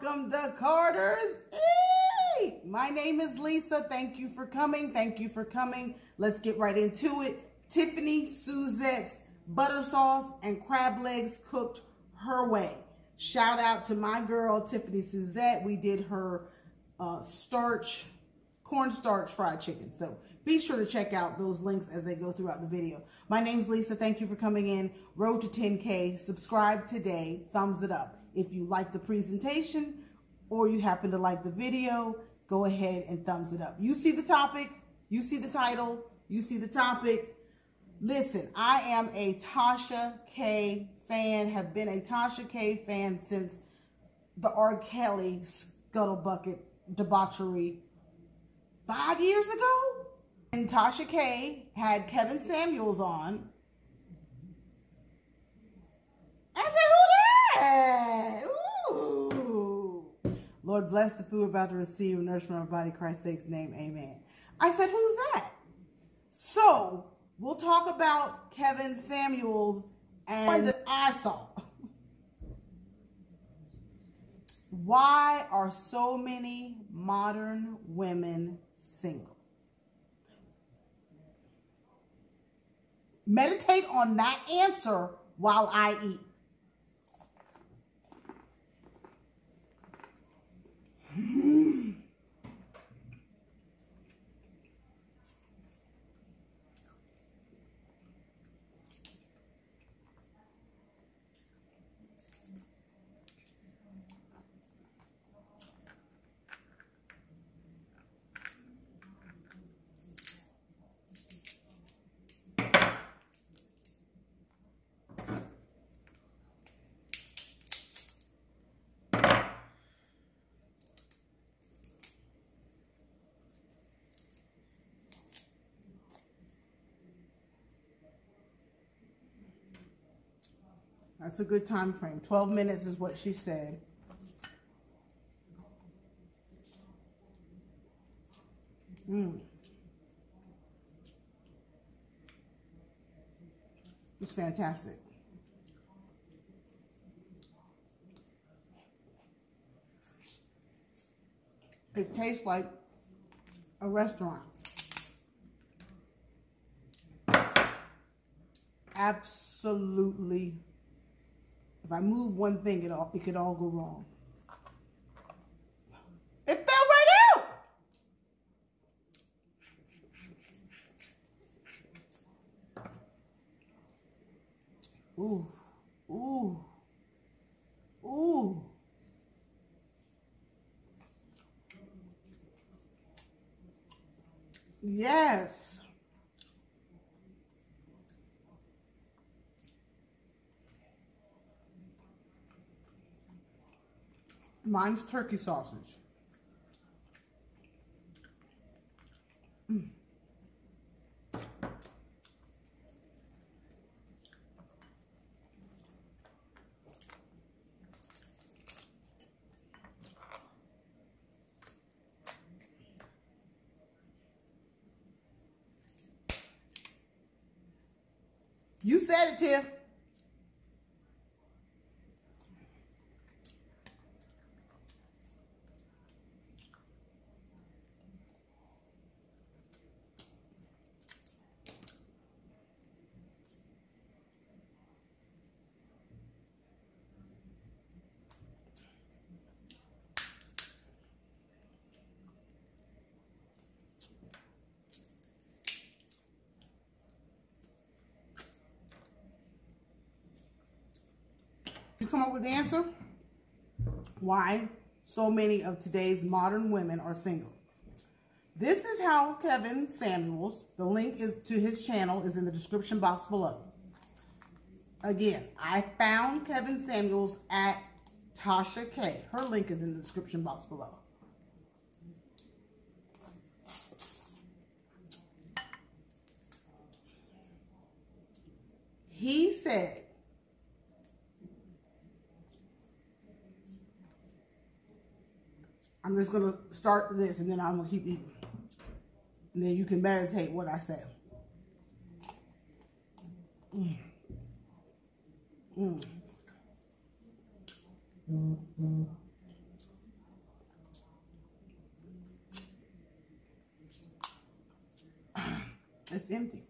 Welcome to Carter's Eat. My name is Lisa. Thank you for coming. Thank you for coming. Let's get right into it. Tiffany Suzette's butter sauce and crab legs cooked her way. Shout out to my girl, Tiffany Suzette. We did her cornstarch fried chicken. So be sure to check out those links as they go throughout the video. My name's Lisa. Thank you for coming in. Road to 10K. Subscribe today. Thumbs it up. If you like the presentation or you happen to like the video, go ahead and thumbs it up. You see the topic, you see the title, you see the topic. Listen, I am a Tasha K fan, have been a Tasha K fan since the R. Kelly Scuttlebucket debauchery 5 years ago. And Tasha K had Kevin Samuels on. I said, who that? Ooh. Lord, bless the food we're about to receive, nourishment of our body, Christ's sake's name, amen. I said, who's that? So, we'll talk about Kevin Samuels and the I saw. Why are so many modern women single? Meditate on that answer while I eat. That's a good time frame. 12 minutes is what she said. It's fantastic. It tastes like a restaurant. Absolutely. If I move one thing, it could all go wrong. It fell right out. Ooh, ooh, ooh. Yes. Mine's turkey sausage. You said it, Tiff. You come up with the answer? Why so many of today's modern women are single. This is how Kevin Samuels, the link is to his channel is in the description box below. Again, I found Kevin Samuels at Tasha K. Her link is in the description box below. He said, I'm just going to start this and then I'm going to keep eating. And then you can meditate what I say. It's empty.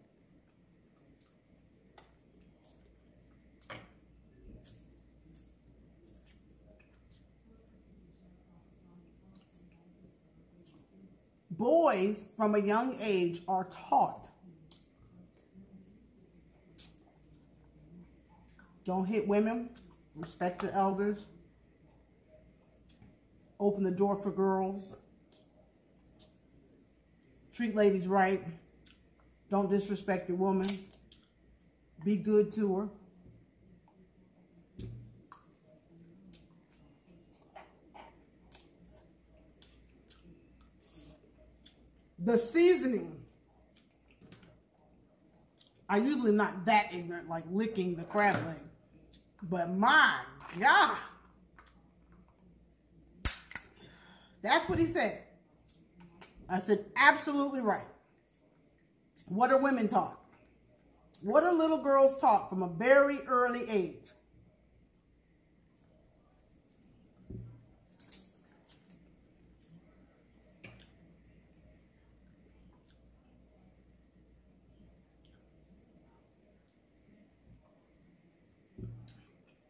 Boys from a young age are taught, don't hit women, respect your elders, open the door for girls, treat ladies right, don't disrespect your woman, be good to her. The seasoning, I usually not that ignorant, like licking the crab leg, but my God, that's what he said. I said, absolutely right. What are women taught? What are little girls taught from a very early age?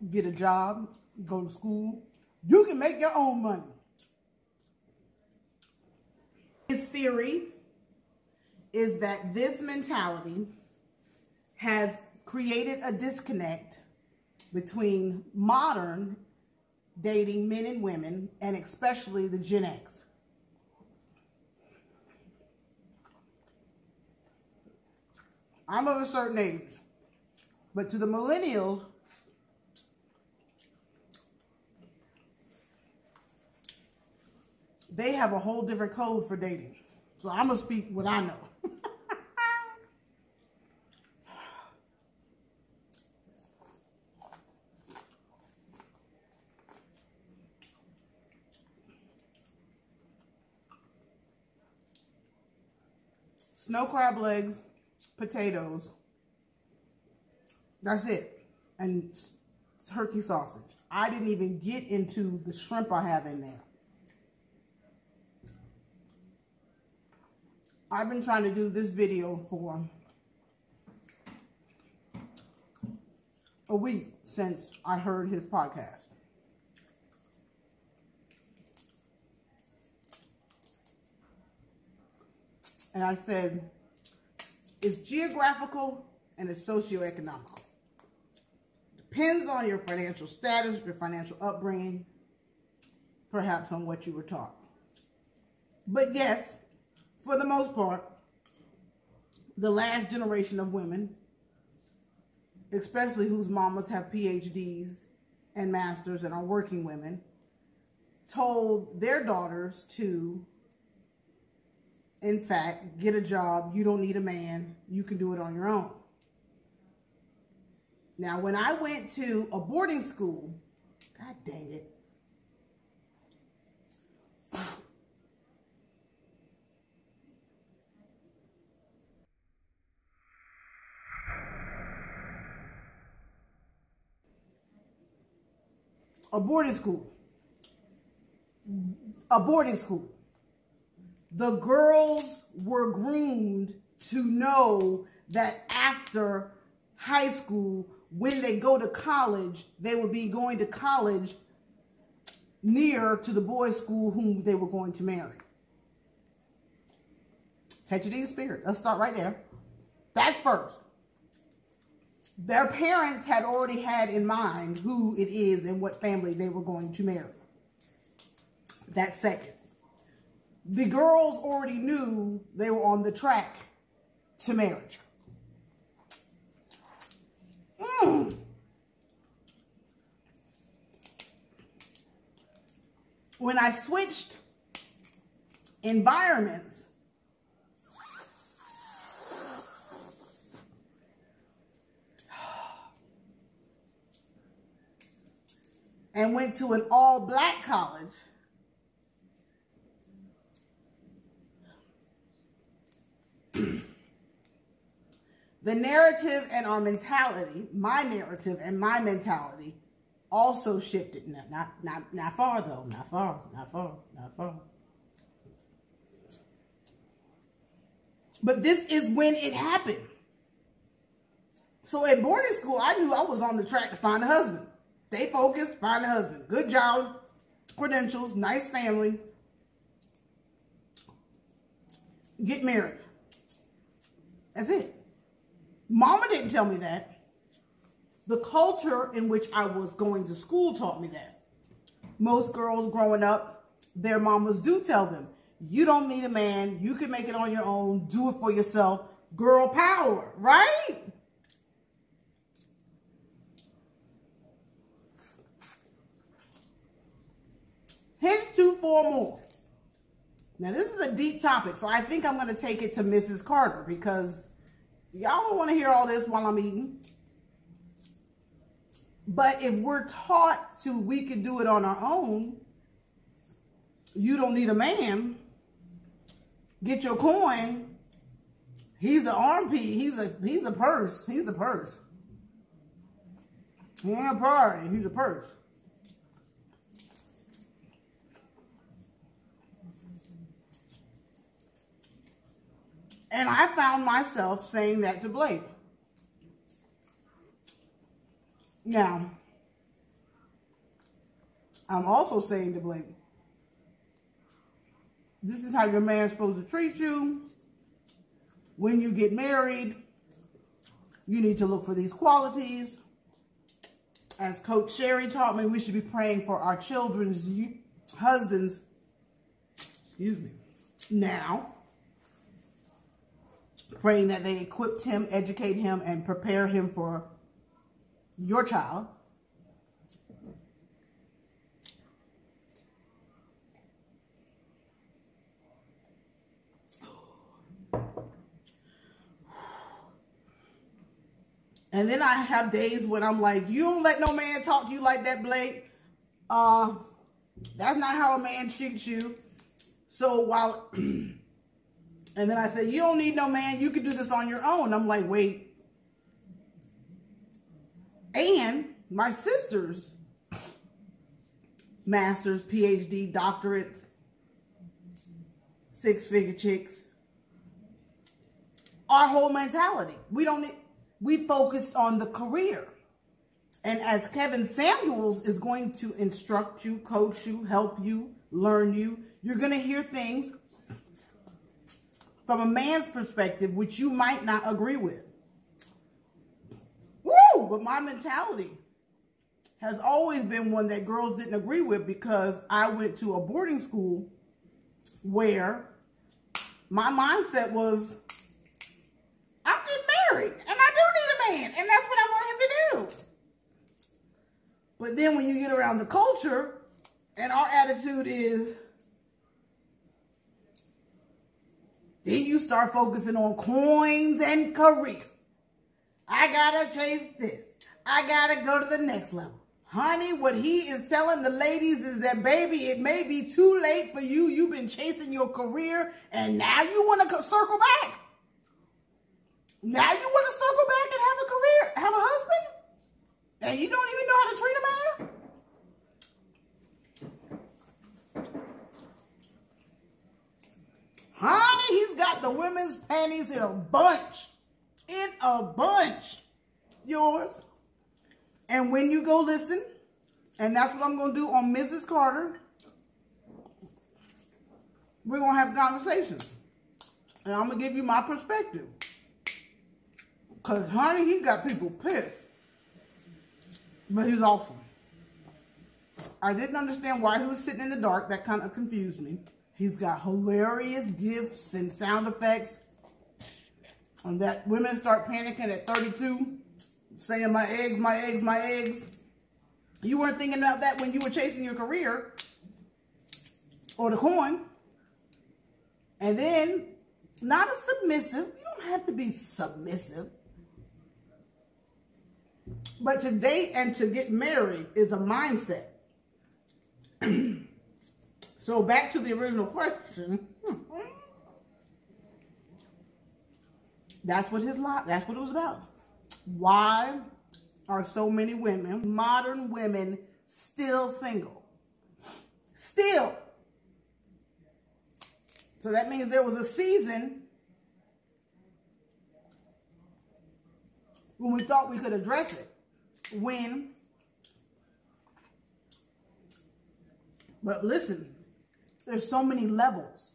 Get a job, go to school. You can make your own money. His theory is that this mentality has created a disconnect between modern dating men and women, and especially the Gen X. I'm of a certain age, but to the millennials, they have a whole different code for dating. So I'm going to speak what I know. Snow crab legs, potatoes. That's it. And turkey sausage. I didn't even get into the shrimp I have in there. I've been trying to do this video for a week since I heard his podcast. And I said, it's geographical and it's socioeconomical. Depends on your financial status, your financial upbringing, perhaps on what you were taught. But yes, for the most part, the last generation of women, especially whose mamas have PhDs and masters and are working women, told their daughters to, in fact, get a job. You don't need a man. You can do it on your own. Now, when I went to a boarding school, God dang it, a boarding school. The girls were groomed to know that after high school, when they go to college, they would be going to college near to the boys' school whom they were going to marry. Tetragene spirit. Let's start right there. That's first. Their parents had already had in mind who it is and what family they were going to marry. That's second. The girls already knew they were on the track to marriage. When I switched environments, and went to an all-black college, the narrative and our mentality, my narrative and my mentality, also shifted. Not far though, not far. But this is when it happened. So at boarding school, I knew I was on the track to find a husband. Stay focused, find a husband. Good job, credentials, nice family. Get married. That's it. Mama didn't tell me that. The culture in which I was going to school taught me that. Most girls growing up, their mamas do tell them, you don't need a man. You can make it on your own. Do it for yourself. Girl power, right? Hence 2, 4 more. Now, this is a deep topic, so I think I'm going to take it to Mrs. Carter because y'all don't want to hear all this while I'm eating. But if we're taught to, we can do it on our own, you don't need a man, get your coin, he's an armpit, he's a purse, he's a purse. He ain't a party, he's a purse. And I found myself saying that to Blake. Now, I'm also saying to Blake, this is how your man's supposed to treat you. When you get married, you need to look for these qualities. As Coach Sherry taught me, we should be praying for our children's husbands. Excuse me. Now, praying that they equip him, educate him, and prepare him for your child. And then I have days when I'm like, you don't let no man talk to you like that, Blake. That's not how a man treats you. So while, and then I say, you don't need no man. You can do this on your own. I'm like, wait. And my sisters, masters, PhD, doctorates, 6-figure chicks, our whole mentality. We focused on the career. And as Kevin Samuels is going to instruct you, coach you, help you, learn you, you're going to hear things from a man's perspective, which you might not agree with. Woo! But my mentality has always been one that girls didn't agree with because I went to a boarding school where my mindset was, I'm getting married and I do need a man and that's what I want him to do. But then when you get around the culture and our attitude is, then you start focusing on coins and career. I gotta chase this. I gotta go to the next level. Honey, what he is telling the ladies is that, baby, it may be too late for you. You've been chasing your career, and now you want to circle back. Now you want to circle back and have a career, have a husband, and you don't even know how to treat a man? Honey, he's got the women's panties in a bunch. In a bunch. Yours. And when you go listen, and that's what I'm going to do on Mrs. Carter, we're going to have conversations. And I'm going to give you my perspective. Because, honey, he got people pissed. But he's awesome. I didn't understand why he was sitting in the dark. That kind of confused me. He's got hilarious gifts and sound effects. And that women start panicking at 32, saying, my eggs, my eggs, my eggs. You weren't thinking about that when you were chasing your career or the coin. And then, not a submissive. You don't have to be submissive. But to date and to get married is a mindset. So back to the original question. That's what it was about. Why are so many women, modern women, still single? Still. So that means there was a season when we thought we could address it. But listen, there's so many levels.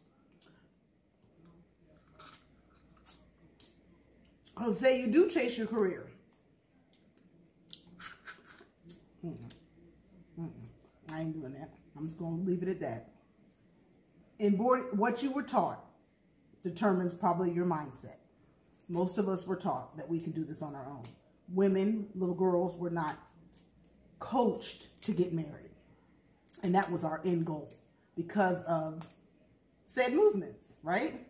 I'll say you do chase your career. I ain't doing that. I'm just going to leave it at that. What you were taught determines probably your mindset. Most of us were taught that we can do this on our own. Women, little girls, were not coached to get married. And that was our end goal because of said movements, right?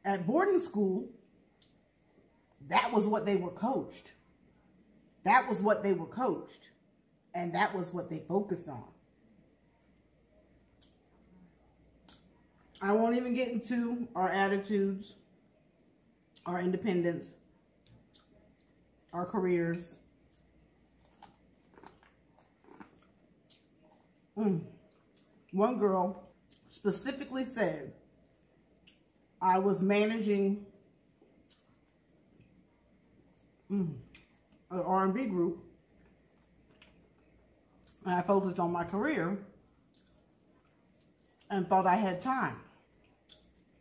At boarding school, that was what they were coached. That was what they were coached. And that was what they focused on. I won't even get into our attitudes, our independence, our careers. One girl specifically said, I was managing an R&B group, and I focused on my career and thought I had time.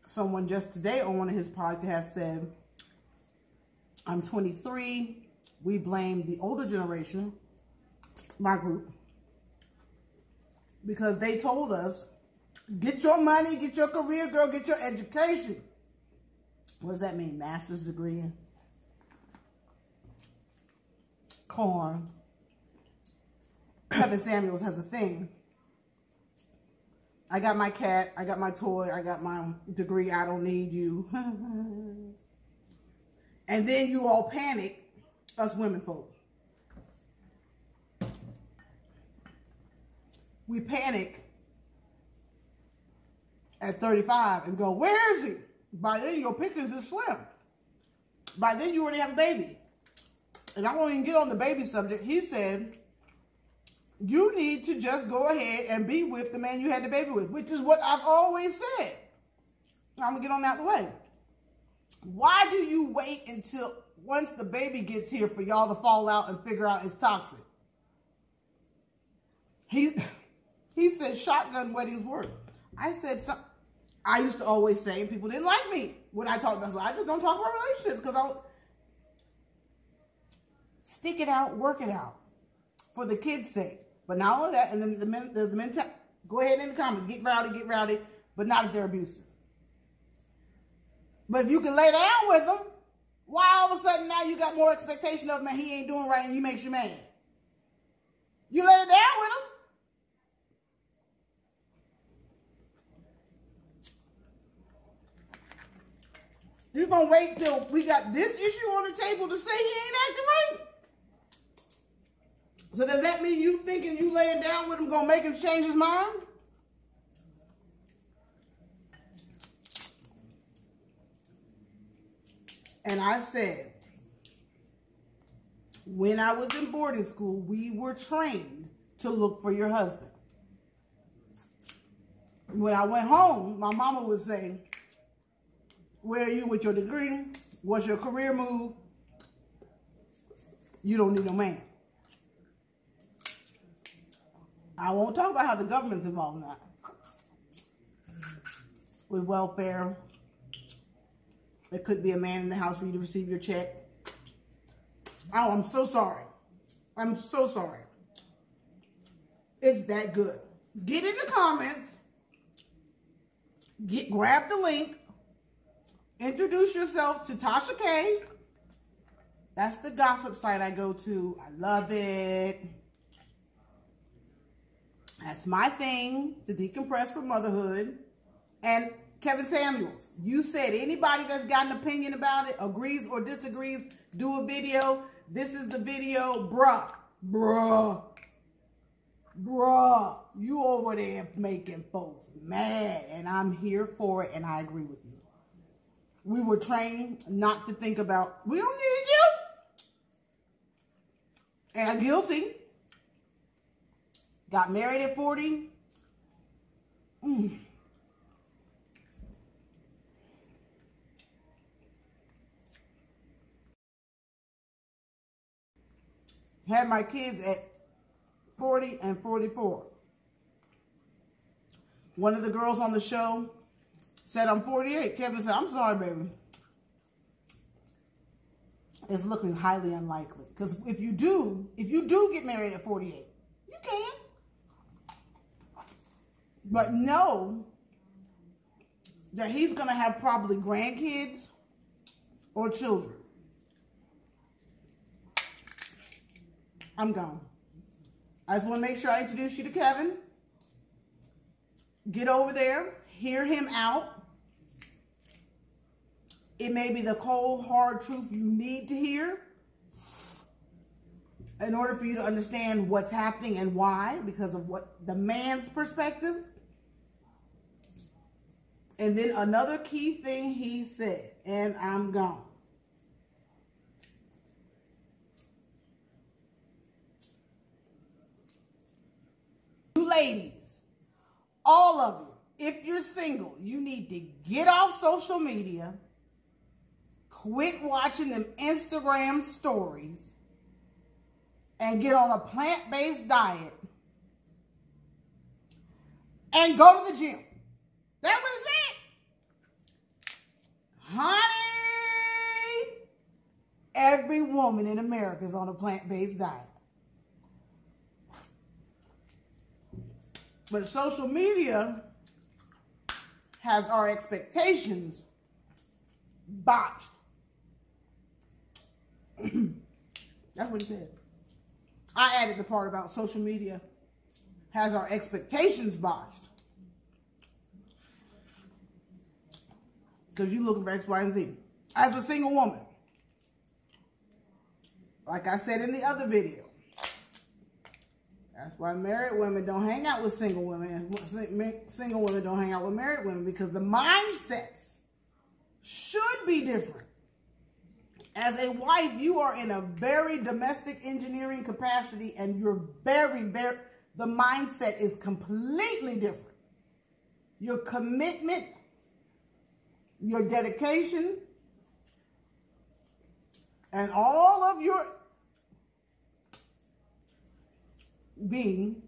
Someone just today on one of his podcasts said, I'm 23. We blame the older generation, my group, because they told us, get your money, get your career, girl, get your education. What does that mean? Master's degree in corn. Kevin Samuels has a thing. I got my cat, I got my toy, I got my degree, I don't need you. And then you all panic, us women folk. We panic at 35 and go, where is he? By then your pickings is slim. By then you already have a baby. And I won't even get on the baby subject. He said, you need to just go ahead and be with the man you had the baby with, which is what I've always said. I'm going to get on out the way. Why do you wait until once the baby gets here for y'all to fall out and figure out it's toxic? He said shotgun weddings work. I said, I used to always say, and people didn't like me when I talked about it. I just don't talk about relationships because I was, stick it out, work it out for the kids' sake. But not only that, and then there's the men, go ahead in the comments, get rowdy, but not if they're abusive. But if you can lay down with them, why all of a sudden now you got more expectation of him and he ain't doing right and you makes you mad? You lay it down with him. You're going to wait till we got this issue on the table to say he ain't acting right? So does that mean you thinking you laying down with him going to make him change his mind? And I said, when I was in boarding school, we were trained to look for your husband. When I went home, my mama would say, where are you with your degree? What's your career move? You don't need no man. I won't talk about how the government's involved in that. With welfare. There could be a man in the house for you to receive your check. Oh, I'm so sorry. I'm so sorry. It's that good. Get in the comments. Grab the link. Introduce yourself to Tasha K. That's the gossip site I go to. I love it. That's my thing, to decompress from motherhood. And Kevin Samuels, you said anybody that's got an opinion about it, agrees or disagrees, do a video. This is the video. Bruh, you over there making folks mad. And I'm here for it, and I agree with you. We were trained not to think about, we don't need you. And I'm guilty. Got married at 40. Had my kids at 40 and 44. One of the girls on the show said, I'm 48. Kevin said, I'm sorry, baby. It's looking highly unlikely. Because if you do get married at 48, you can. But know that he's going to have probably grandkids or children. I'm gone. I just want to make sure I introduce you to Kevin. Get over there. Hear him out. It may be the cold, hard truth you need to hear in order for you to understand what's happening and why, because of what the man's perspective. And then another key thing he said, and I'm gone. You ladies, all of you, if you're single, you need to get off social media, quit watching them Instagram stories, and get on a plant-based diet and go to the gym. That was it. Honey, every woman in America is on a plant-based diet. But social media has our expectations botched. That's what he said. I added the part about social media has our expectations botched. Because you're looking for X, Y, and Z. As a single woman, like I said in the other video, that's why married women don't hang out with single women. Single women don't hang out with married women, because the mindsets should be different. As a wife, you are in a very domestic engineering capacity, and you're the mindset is completely different. Your commitment, your dedication, and all of your being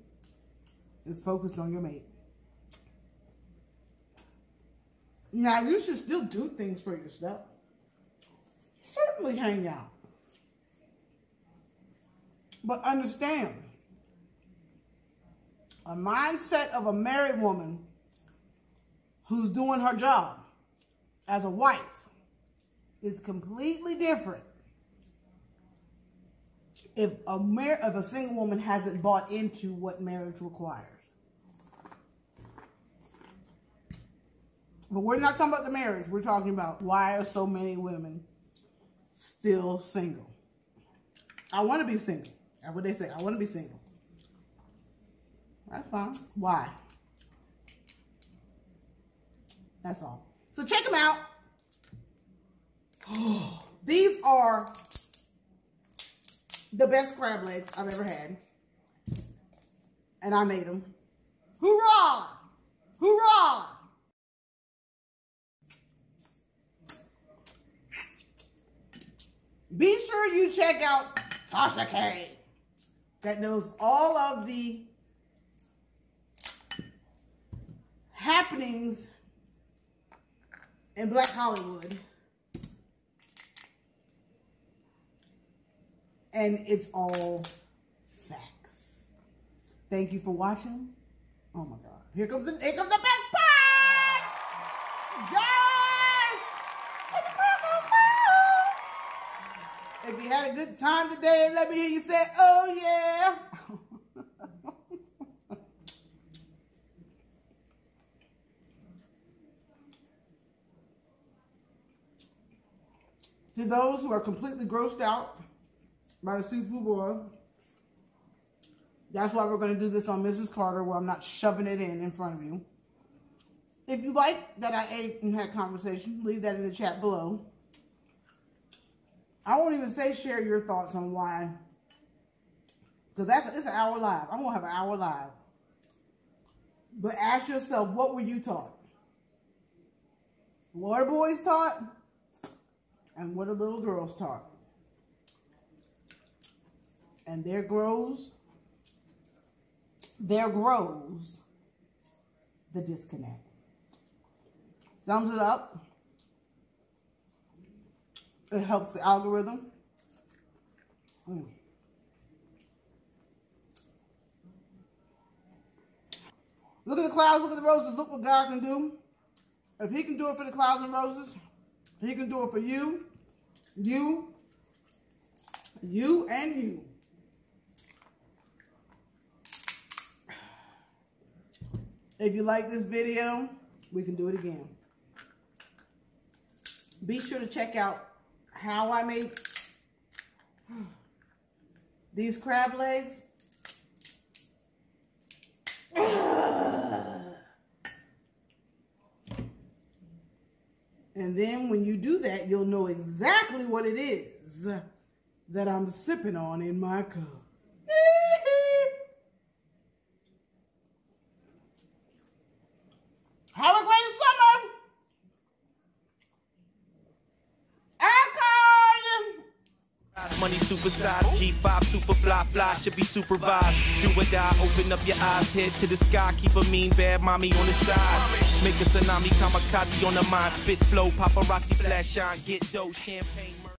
is focused on your mate. Now, you should still do things for yourself. Certainly hang out. But understand, a mindset of a married woman who's doing her job as a wife is completely different if a single woman hasn't bought into what marriage requires. But we're not talking about the marriage. We're talking about why are so many women still single. I want to be single. That's what they say. I want to be single. That's fine. Why? That's all. So check them out. These are the best crab legs I've ever had. And I made them. Hoorah! Hoorah! Be sure you check out Sasha K. That knows all of the happenings in Black Hollywood. And it's all facts. Thank you for watching. Oh my God. Here comes the best part! Guys! If you had a good time today, let me hear you say, oh yeah. To those who are completely grossed out by the seafood boil, that's why we're going to do this on Mrs. Carter, where I'm not shoving it in front of you. If you like that I ate and had conversation, leave that in the chat below. I won't even say share your thoughts on why, because it's an hour live. I'm going to have an hour live. But ask yourself, what were you taught? What are boys taught? And what are little girls taught? And there grows the disconnect. Thumbs it up. It helps the algorithm. Look at the clouds, look at the roses, look what God can do. If he can do it for the clouds and roses, he can do it for you, you, and you. If you like this video, we can do it again. Be sure to check out how I make these crab legs. And then when you do that, you'll know exactly what it is that I'm sipping on in my cup. Have a great summer. I call you. Money supersized, G5 super fly, should be supervised. Do or die, open up your eyes, head to the sky, keep a mean bad mommy on the side. Make a tsunami, kamikaze on the mind, spit flow, paparazzi, flash shine, get dough, champagne, murder.